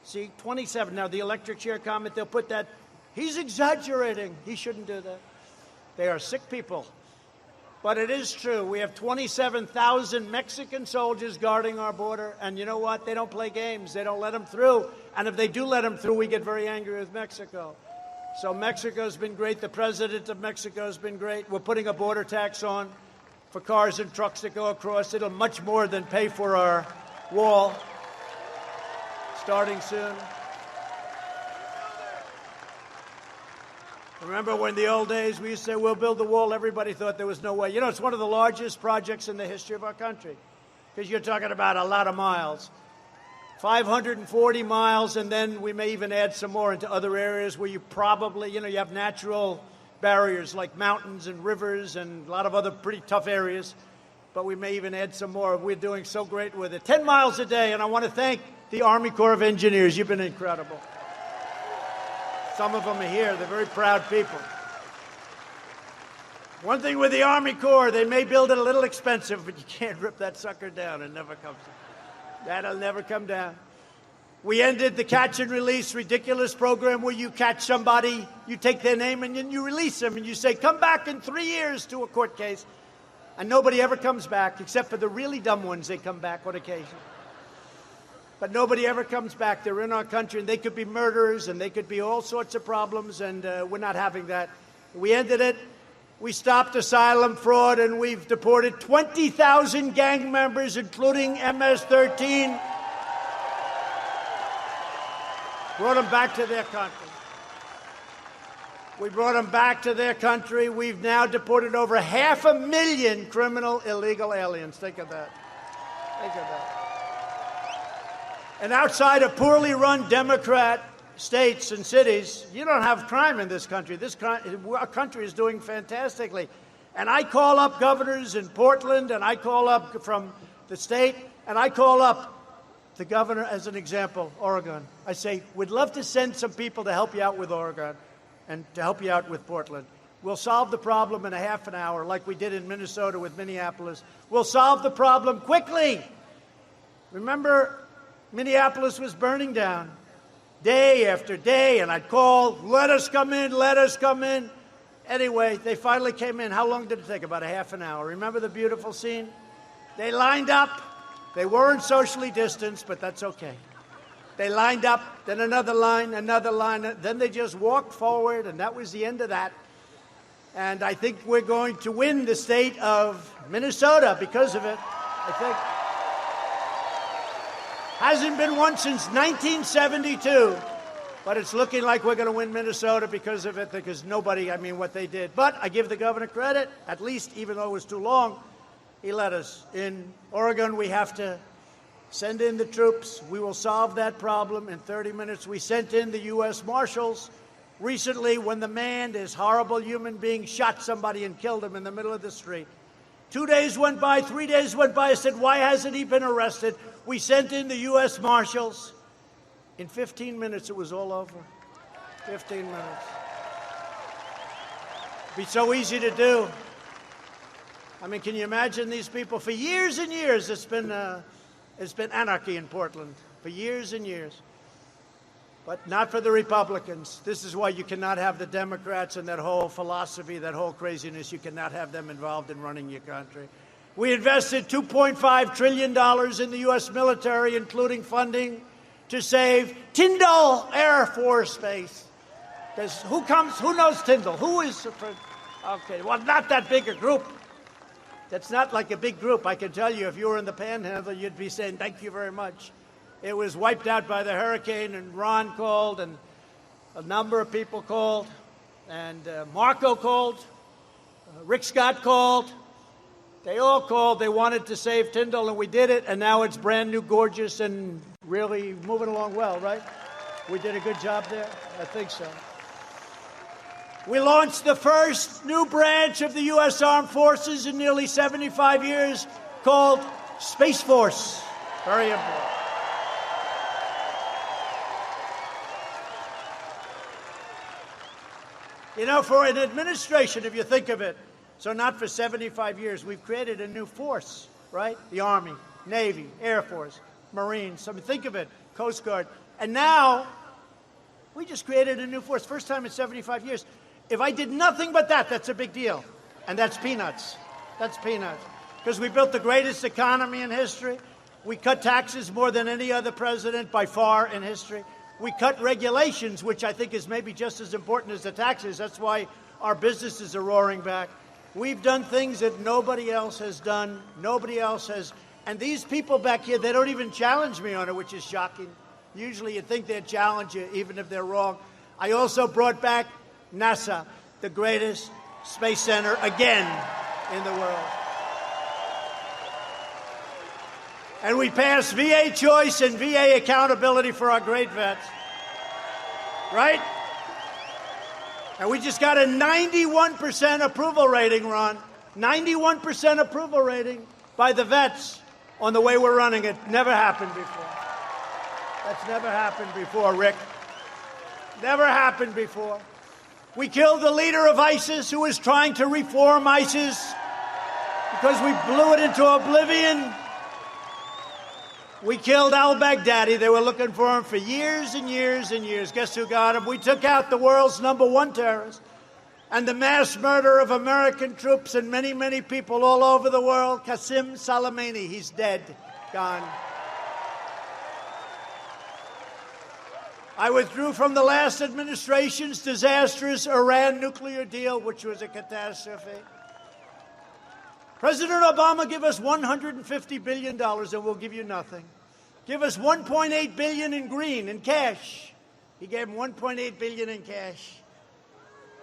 See, 27. Now, the electric chair comment, they'll put that. He's exaggerating. He shouldn't do that. They are sick people. But it is true. We have 27,000 Mexican soldiers guarding our border. And you know what? They don't play games. They don't let them through. And if they do let them through, we get very angry with Mexico. So Mexico's been great. The president of Mexico's been great. We're putting a border tax on for cars and trucks that go across. It'll much more than pay for our wall, starting soon. Remember when the old days we used to say, we'll build the wall, everybody thought there was no way. You know, it's one of the largest projects in the history of our country because you're talking about a lot of miles. 540 miles, and then we may even add some more into other areas where you probably, you have natural barriers like mountains and rivers and a lot of other pretty tough areas, but we may even add some more. We're doing so great with it. 10 miles a day, and I want to thank the Army Corps of Engineers. You've been incredible. Some of them are here. They're very proud people. One thing with the Army Corps, they may build it a little expensive, but you can't rip that sucker down. It never comes down. That'll never come down. We ended the catch and release ridiculous program where you catch somebody, you take their name, and then you release them, and you say, come back in 3 years to a court case. And nobody ever comes back, except for the really dumb ones. They come back on occasion. But nobody ever comes back. They're in our country, and they could be murderers, and they could be all sorts of problems, and we're not having that. We ended it. We stopped asylum fraud, and we've deported 20,000 gang members, including MS-13. Brought them back to their country. We brought them back to their country. We've now deported over 500,000 criminal illegal aliens. Think of that. Think of that. And outside of poorly run Democrat states and cities, you don't have crime in this country. Our country is doing fantastically. And I call up governors in Portland, and I call up from the state, and I call up the governor, as an example, Oregon. I say, we'd love to send some people to help you out with Oregon and to help you out with Portland. We'll solve the problem in a half an hour, like we did in Minnesota with Minneapolis. We'll solve the problem quickly. Remember, Minneapolis was burning down day after day, and I'd call, let us come in, let us come in. Anyway, they finally came in. How long did it take? About a half an hour. Remember the beautiful scene? They lined up. They weren't socially distanced, but that's okay. They lined up, then another line, then they just walked forward, and that was the end of that. And I think we're going to win the state of Minnesota because of it, I think. Hasn't been won since 1972, but it's looking like we're going to win Minnesota because of it, because nobody, what they did. But I give the governor credit, at least, even though it was too long, he let us. In Oregon, we have to send in the troops. We will solve that problem in 30 minutes. We sent in the U.S. Marshals recently when the man, this horrible human being, shot somebody and killed him in the middle of the street. 2 days went by, 3 days went by. I said, why hasn't he been arrested? We sent in the U.S. Marshals. In 15 minutes, it was all over. 15 minutes. It'd be so easy to do. Can you imagine these people? For years and years, it's been anarchy in Portland. For years and years. But not for the Republicans. This is why you cannot have the Democrats and that whole philosophy, that whole craziness. You cannot have them involved in running your country. We invested $2.5 trillion in the U.S. military, including funding to save Tyndall Air Force Base. Who knows Tyndall? Who is? Okay, well, not that big a group. That's not like a big group. I can tell you, if you were in the Panhandle, you'd be saying, thank you very much. It was wiped out by the hurricane, and Ron called, and a number of people called, and Marco called, Rick Scott called. They all called. They wanted to save Tyndall, and we did it, and now it's brand new, gorgeous, and really moving along well, right? We did a good job there? I think so. We launched the first new branch of the U.S. Armed Forces in nearly 75 years, called Space Force. Very important. For an administration, if you think of it, so not for 75 years, we've created a new force, right? The Army, Navy, Air Force, Marines. Think of it, Coast Guard. And now, we just created a new force. First time in 75 years. If I did nothing but that, that's a big deal. And that's peanuts. That's peanuts. Because we built the greatest economy in history. We cut taxes more than any other president by far in history. We cut regulations, which I think is maybe just as important as the taxes. That's why our businesses are roaring back. We've done things that nobody else has done. Nobody else has. And these people back here, they don't even challenge me on it, which is shocking. Usually you'd think they'd challenge you, even if they're wrong. I also brought back NASA, the greatest space center again in the world. And we passed VA choice and VA accountability for our great vets. Right? And we just got a 91% approval rating, Ron. 91% approval rating by the vets on the way we're running it. Never happened before. That's never happened before, Rick. Never happened before. We killed the leader of ISIS who was trying to reform ISIS because we blew it into oblivion. We killed al-Baghdadi. They were looking for him for years and years and years. Guess who got him? We took out the world's #1 terrorist. And the mass murder of American troops and many, many people all over the world, Qasem Soleimani. He's dead, gone. I withdrew from the last administration's disastrous Iran nuclear deal, which was a catastrophe. President Obama, give us $150 billion and we'll give you nothing. Give us $1.8 billion in green, in cash. He gave him $1.8 billion in cash.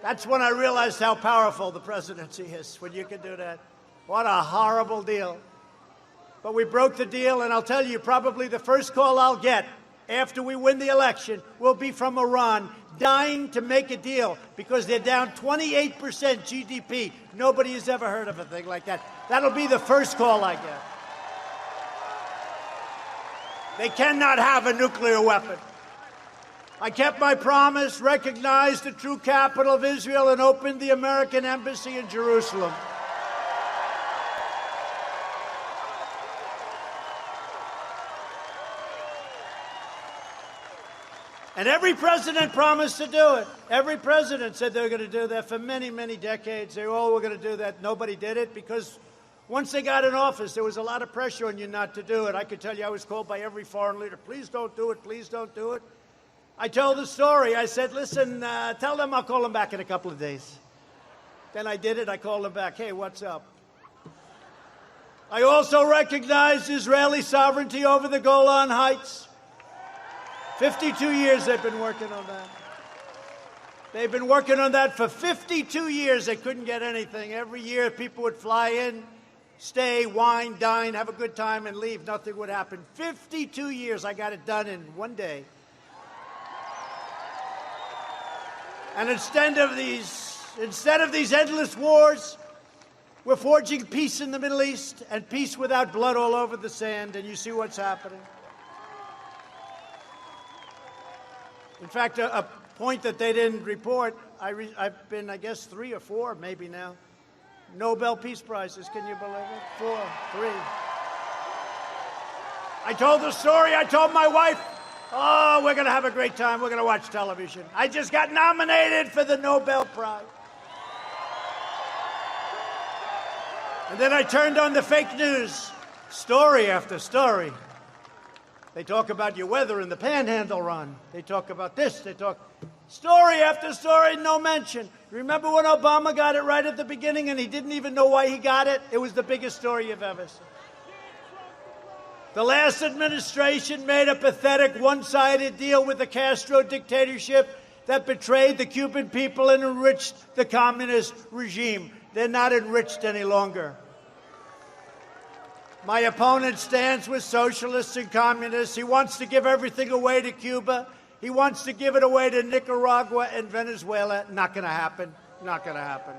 That's when I realized how powerful the presidency is, when you can do that. What a horrible deal. But we broke the deal, and I'll tell you, probably the first call I'll get after we win the election will be from Iran, dying to make a deal because they're down 28% GDP. Nobody has ever heard of a thing like that. That'll be the first call I get. They cannot have a nuclear weapon. I kept my promise, recognized the true capital of Israel, and opened the American embassy in Jerusalem. And every president promised to do it. Every president said they were going to do that for many, many decades. They all were going to do that. Nobody did it because once they got in office, there was a lot of pressure on you not to do it. I could tell you I was called by every foreign leader, please don't do it, please don't do it. I told the story. I said, listen, tell them I'll call them back in a couple of days. Then I did it. I called them back. Hey, what's up? I also recognized Israeli sovereignty over the Golan Heights. 52 years they've been working on that. They've been working on that for 52 years. They couldn't get anything. Every year people would fly in, stay, wine, dine, have a good time, and leave. Nothing would happen. 52 years. I got it done in one day. And instead of these endless wars, we're forging peace in the Middle East and peace without blood all over the sand, and you see what's happening. In fact, a point that they didn't report, I've been, I guess, 3 or 4 maybe now, Nobel Peace Prizes. Can you believe it? 4, 3. I told the story. I told my wife, oh, we're going to have a great time. We're going to watch television. I just got nominated for the Nobel Prize. And then I turned on the fake news, story after story. They talk about your weather in the Panhandle run. They talk about this. They talk story after story, no mention. Remember when Obama got it right at the beginning and he didn't even know why he got it? It was the biggest story you've ever seen. The last administration made a pathetic one-sided deal with the Castro dictatorship that betrayed the Cuban people and enriched the communist regime. They're not enriched any longer. My opponent stands with socialists and communists. He wants to give everything away to Cuba. He wants to give it away to Nicaragua and Venezuela. Not going to happen. Not going to happen.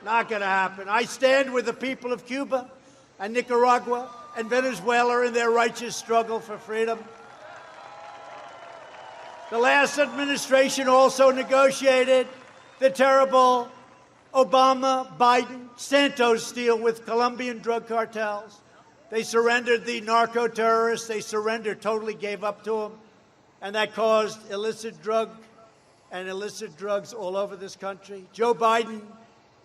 Not going to happen. I stand with the people of Cuba and Nicaragua and Venezuela in their righteous struggle for freedom. The last administration also negotiated the terrible Obama-Biden Santos deal with Colombian drug cartels. They surrendered the narco-terrorists. They surrendered, totally gave up to them. And that caused illicit drugs all over this country. Joe Biden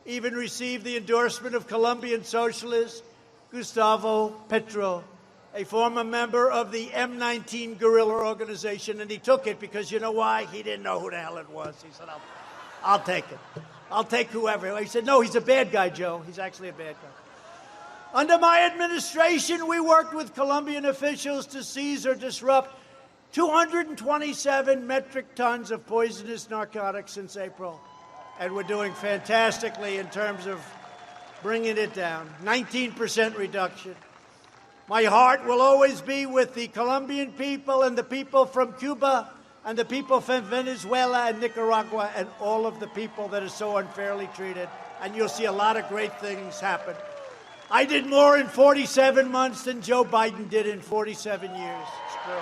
even received the endorsement of Colombian socialist Gustavo Petro, a former member of the M19 guerrilla organization, and he took it because you know why? He didn't know who the hell it was. He said, I'll take it. I'll take whoever. He said, no, he's a bad guy, Joe. He's actually a bad guy. Under my administration, we worked with Colombian officials to seize or disrupt 227 metric tons of poisonous narcotics since April. And we're doing fantastically in terms of bringing it down. 19% reduction. My heart will always be with the Colombian people and the people from Cuba and the people from Venezuela and Nicaragua and all of the people that are so unfairly treated. And you'll see a lot of great things happen. I did more in 47 months than Joe Biden did in 47 years. It's true.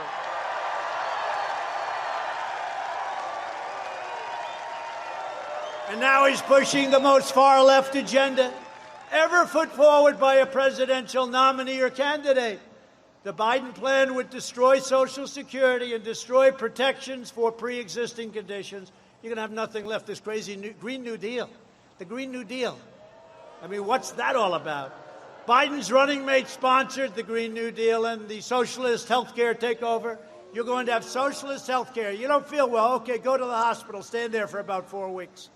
And now he's pushing the most far-left agenda ever put forward by a presidential nominee or candidate. The Biden plan would destroy Social Security and destroy protections for pre-existing conditions. You're going to have nothing left. This crazy Green New Deal. The Green New Deal. I mean, what's that all about? Biden's running mate sponsored the Green New Deal and the socialist health care takeover. You're going to have socialist health care. You don't feel well. Okay, go to the hospital. Stand there for about 4 weeks.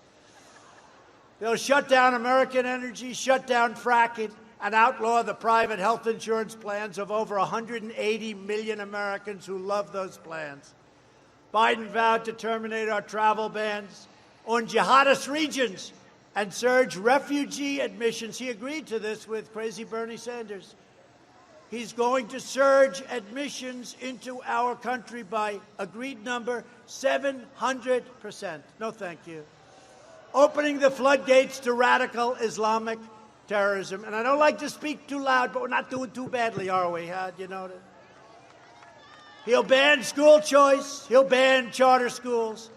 They'll shut down American energy, shut down fracking, and outlaw the private health insurance plans of over 180 million Americans who love those plans. Biden vowed to terminate our travel bans on jihadist regions and surge refugee admissions. He agreed to this with crazy Bernie Sanders. He's going to surge admissions into our country by agreed number 700%. No, thank you. Opening the floodgates to radical Islamic terrorism. And I don't like to speak too loud, but we're not doing too badly, are we? You know that? He'll ban school choice, he'll ban charter schools,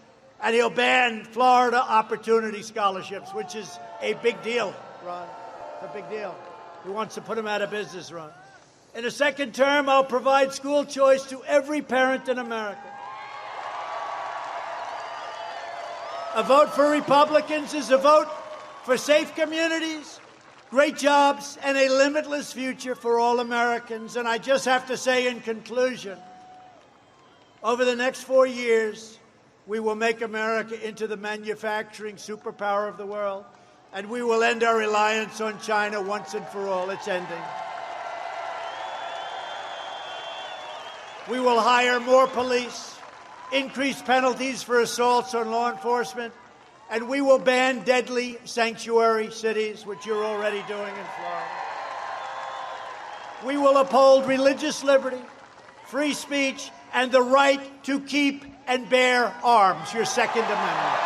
and he'll ban Florida Opportunity Scholarships, which is a big deal, Ron. It's a big deal. He wants to put them out of business, Ron. In a second term, I'll provide school choice to every parent in America. A vote for Republicans is a vote for safe communities, great jobs, and a limitless future for all Americans. And I just have to say in conclusion, over the next 4 years, we will make America into the manufacturing superpower of the world, and we will end our reliance on China once and for all. It's ending. We will hire more police, increase penalties for assaults on law enforcement, and we will ban deadly sanctuary cities, which you're already doing in Florida. We will uphold religious liberty, free speech, and the right to keep and bear arms, your Second Amendment.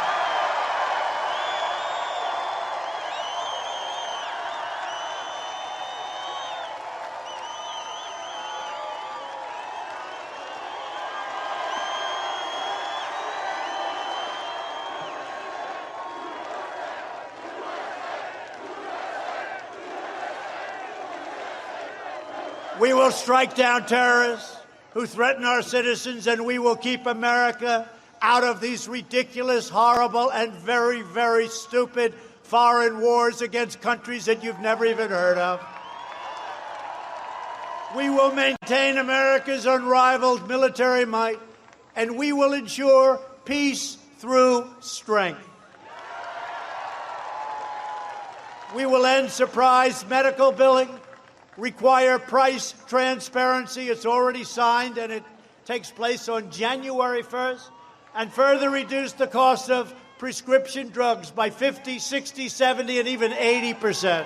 We will strike down terrorists who threaten our citizens, and we will keep America out of these ridiculous, horrible, and very, very stupid foreign wars against countries that you've never even heard of. We will maintain America's unrivaled military might, and we will ensure peace through strength. We will end surprise medical billing, require price transparency. It's already signed, and it takes place on January 1st, and further reduce the cost of prescription drugs by 50, 60, 70, and even 80%.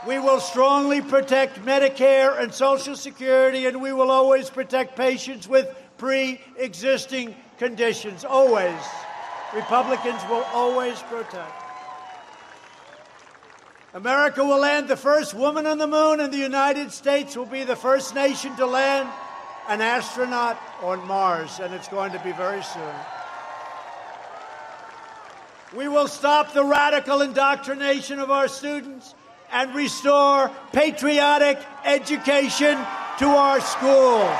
We will strongly protect Medicare and Social Security, and we will always protect patients with pre-existing conditions. Always. Republicans will always protect. America will land the first woman on the moon, and the United States will be the first nation to land an astronaut on Mars, and it's going to be very soon. We will stop the radical indoctrination of our students and restore patriotic education to our schools.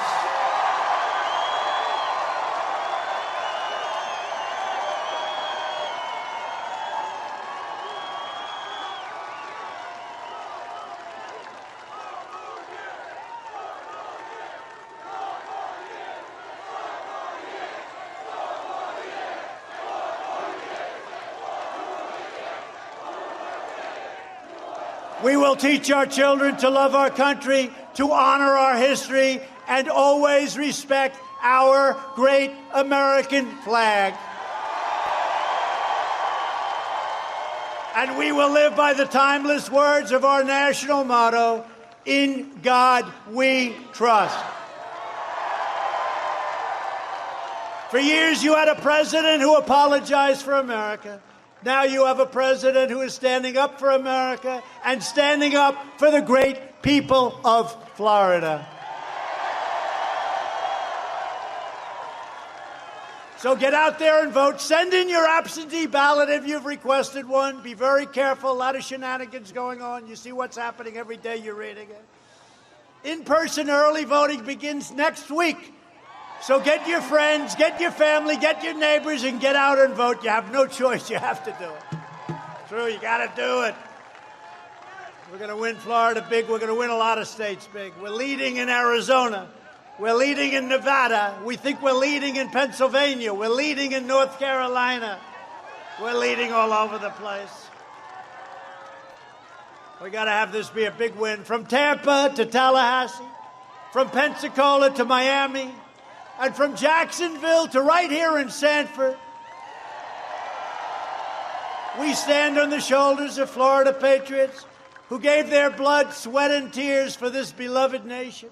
We will teach our children to love our country, to honor our history, and always respect our great American flag. And we will live by the timeless words of our national motto, "In God we trust." For years, you had a president who apologized for America. Now you have a president who is standing up for America and standing up for the great people of Florida. So get out there and vote. Send in your absentee ballot if you've requested one. Be very careful. A lot of shenanigans going on. You see what's happening every day. You're reading it. In-person early voting begins next week. So get your friends, get your family, get your neighbors, and get out and vote. You have no choice. You have to do it. True, you got to do it. We're going to win Florida big. We're going to win a lot of states big. We're leading in Arizona. We're leading in Nevada. We think we're leading in Pennsylvania. We're leading in North Carolina. We're leading all over the place. We got to have this be a big win. From Tampa to Tallahassee, from Pensacola to Miami, and from Jacksonville to right here in Sanford. We stand on the shoulders of Florida patriots who gave their blood, sweat, and tears for this beloved nation.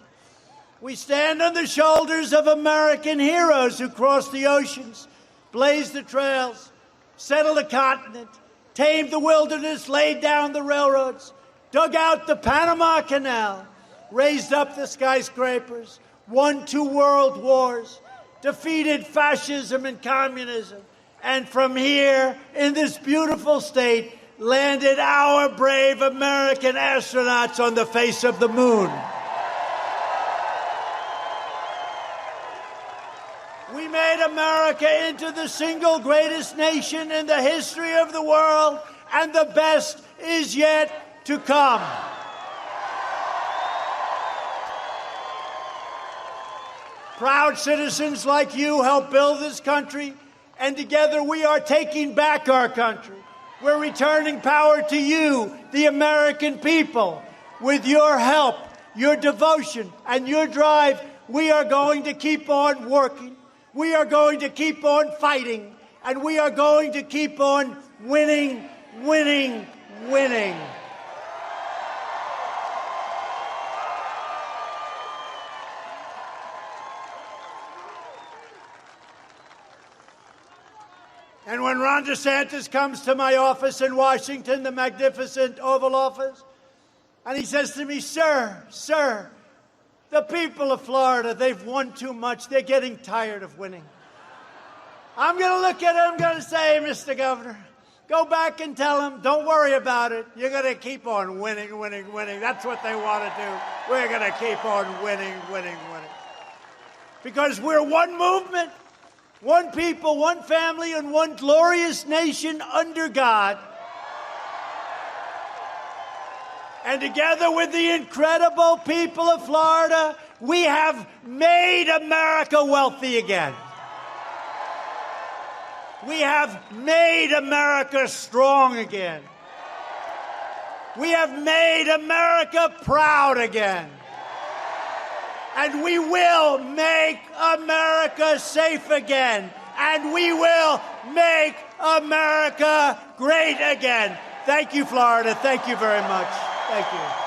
We stand on the shoulders of American heroes who crossed the oceans, blazed the trails, settled a continent, tamed the wilderness, laid down the railroads, dug out the Panama Canal, raised up the skyscrapers, won 2 world wars, defeated fascism and communism, and from here, in this beautiful state, landed our brave American astronauts on the face of the moon. We made America into the single greatest nation in the history of the world, and the best is yet to come. Proud citizens like you helped build this country, and together we are taking back our country. We're returning power to you, the American people. With your help, your devotion, and your drive, we are going to keep on working. We are going to keep on fighting, and we are going to keep on winning, winning, winning. And when Ron DeSantis comes to my office in Washington, the magnificent Oval Office, and he says to me, Sir, the people of Florida, they've won too much. They're getting tired of winning. I'm going to look at him, I'm going to say, Mr. Governor, go back and tell them, don't worry about it. You're going to keep on winning, winning, winning. That's what they want to do. We're going to keep on winning, winning, winning. Because we're one movement, one people, one family, and one glorious nation under God. And together with the incredible people of Florida, we have made America wealthy again. We have made America strong again. We have made America proud again. And we will make America safe again. And we will make America great again. Thank you, Florida. Thank you very much. Thank you.